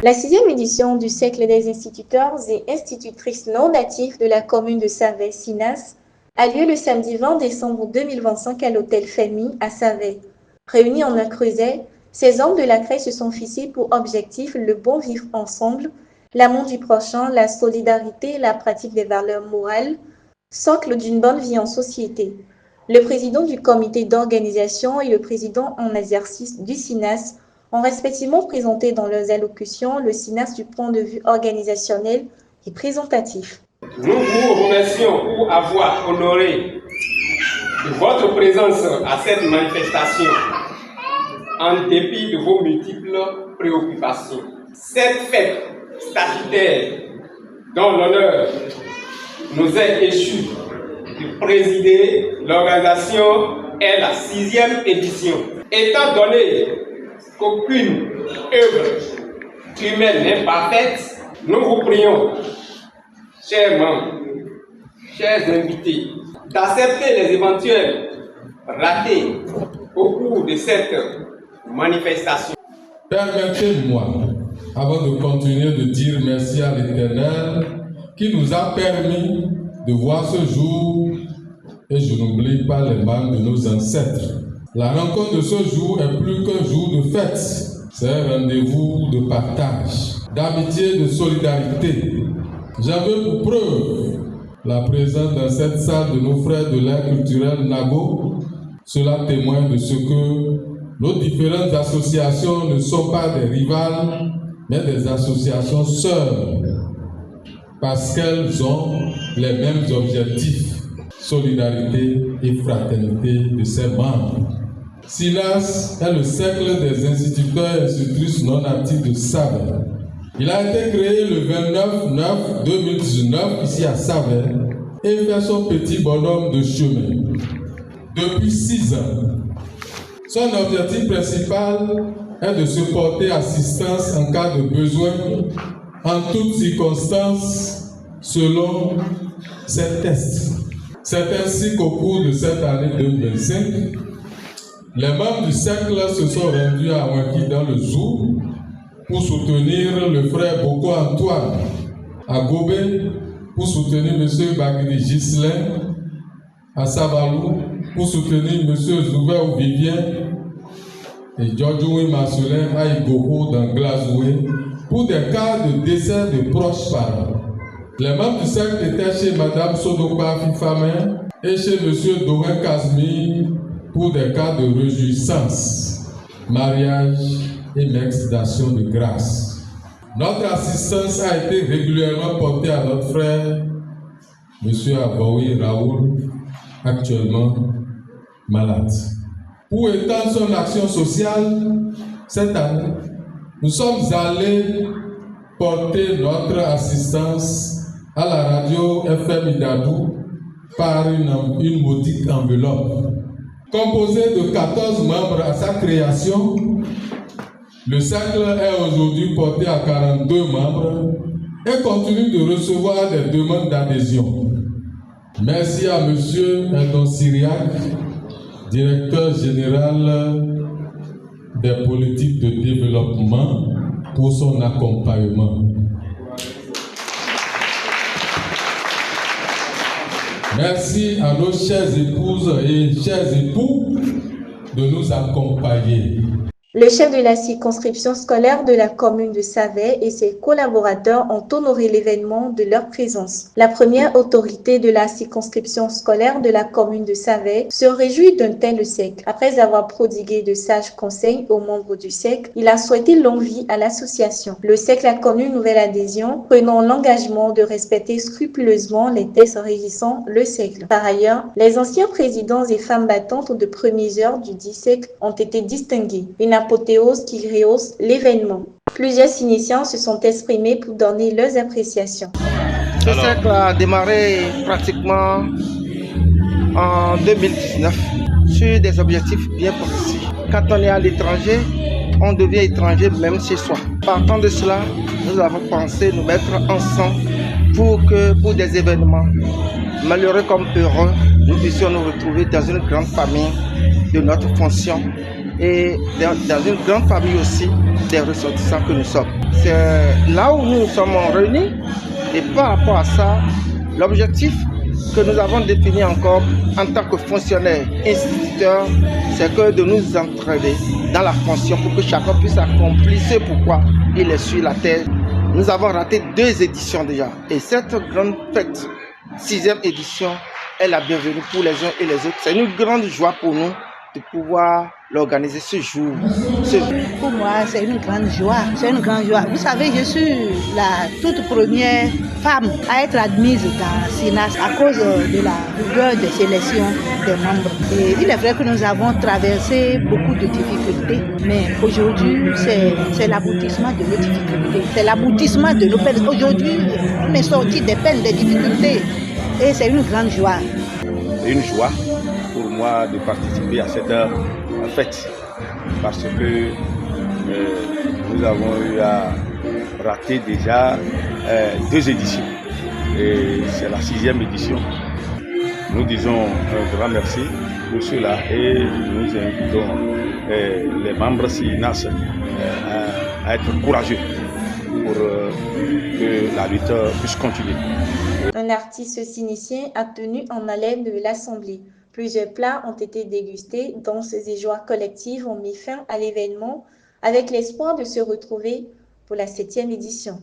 La 6e édition du Cercle des instituteurs et institutrices non natifs de la commune de Savay, SINAS, a lieu le samedi 20 décembre 2025 à l'hôtel Famille à Savay. Réunis en un creuset, ces hommes de la crèche se sont fixés pour objectif le bon vivre ensemble, l'amour du prochain, la solidarité et la pratique des valeurs morales, socle d'une bonne vie en société. Le président du comité d'organisation et le président en exercice du SINAS ont respectivement présenté dans leurs allocutions le SINAS du point de vue organisationnel et présentatif. Nous vous remercions pour avoir honoré de votre présence à cette manifestation en dépit de vos multiples préoccupations. Cette fête statutaire dont l'honneur nous est échu de présider, l'organisation est la 6e édition. Étant donné qu'aucune œuvre humaine n'est parfaite, nous vous prions, chers membres, chers invités, d'accepter les éventuels ratés au cours de cette manifestation. Permettez-moi, avant de continuer, de dire merci à l'Éternel qui nous a permis de voir ce jour, et je n'oublie pas les membres de nos ancêtres. La rencontre de ce jour est plus qu'un jour de fête, c'est un rendez-vous de partage, d'amitié, de solidarité. J'en veux pour preuve la présence dans cette salle de nos frères de l'ère culturelle Nago. Cela témoigne de ce que nos différentes associations ne sont pas des rivales, mais des associations sœurs, parce qu'elles ont les mêmes objectifs, solidarité et fraternité de ses membres. SINAS est le cercle des instituteurs et institutrices non natifs de Savay. Il a été créé le 29/9/2019 ici à Savay et fait son petit bonhomme de chemin depuis 6 ans. Son objectif principal est de se porter assistance en cas de besoin, en toutes circonstances, selon ses tests. C'est ainsi qu'au cours de cette année 2025, les membres du cercle se sont rendus à Ouaki dans le Zou pour soutenir le frère Boko Antoine, à Gobé pour soutenir M. Bagri Gislain, à Savalou pour soutenir M. Zouver ou Vivien et Djordjoui Marcelin à Igoko dans Glazoué pour des cas de décès de proches parents. Les membres du cercle étaient chez Mme Sodopa Fifamin et chez M. Dorin Kazmi pour des cas de réjouissance, mariage et mix d'action de grâce. Notre assistance a été régulièrement portée à notre frère, M. Abaoui Raoul, actuellement malade. Pour étendre son action sociale, cette année, nous sommes allés porter notre assistance à la radio FM Idadou par une modique enveloppe. Composé de 14 membres à sa création, le cercle est aujourd'hui porté à 42 membres et continue de recevoir des demandes d'adhésion. Merci à M. Edon Syriac, directeur général des politiques de développement, pour son accompagnement. Merci à nos chères épouses et chers époux de nous accompagner. Le chef de la circonscription scolaire de la commune de Savay et ses collaborateurs ont honoré l'événement de leur présence. La première autorité de la circonscription scolaire de la commune de Savay se réjouit d'un tel cercle. Après avoir prodigué de sages conseils aux membres du cercle, il a souhaité longue vie à l'association. Le cercle a connu une nouvelle adhésion, prenant l'engagement de respecter scrupuleusement les textes régissant le cercle. Par ailleurs, les anciens présidents et femmes battantes de premières heures du dit cercle ont été distingués. Une apothéose qui rehausse l'événement. Plusieurs initiants se sont exprimés pour donner leurs appréciations. Ce cercle a démarré pratiquement en 2019 sur des objectifs bien précis. Quand on est à l'étranger, on devient étranger même chez soi. Partant de cela, nous avons pensé nous mettre ensemble pour que pour des événements, malheureux comme heureux, nous puissions nous retrouver dans une grande famille de notre fonction et dans une grande famille aussi des ressortissants que nous sommes. C'est là où nous sommes réunis et par rapport à ça, l'objectif que nous avons défini encore en tant que fonctionnaires, instituteurs, c'est que de nous entraider dans la fonction pour que chacun puisse accomplir ce pourquoi il est sur la terre. Nous avons raté 2 éditions déjà et cette grande fête, 6e édition, est la bienvenue pour les uns et les autres. C'est une grande joie pour nous de pouvoir l'organiser ce jour. Pour moi, c'est une grande joie. C'est une grande joie. Vous savez, je suis la toute première femme à être admise dans SINAS à cause de la rigueur des sélections des membres. Et il est vrai que nous avons traversé beaucoup de difficultés, mais aujourd'hui, c'est l'aboutissement de nos difficultés. C'est l'aboutissement de nos peines. Aujourd'hui, on est sorti des peines, des difficultés. Et c'est une grande joie. C'est une joie pour moi de participer à cette fête parce que nous avons eu à rater déjà 2 éditions et c'est la 6e édition. Nous disons un grand merci pour cela et nous invitons les membres SINAS à être courageux pour que la lutte puisse continuer. Un artiste s'initié a tenu en haleine de l'Assemblée. Plusieurs plats ont été dégustés, danses et joies collectives ont mis fin à l'événement avec l'espoir de se retrouver pour la 7e édition.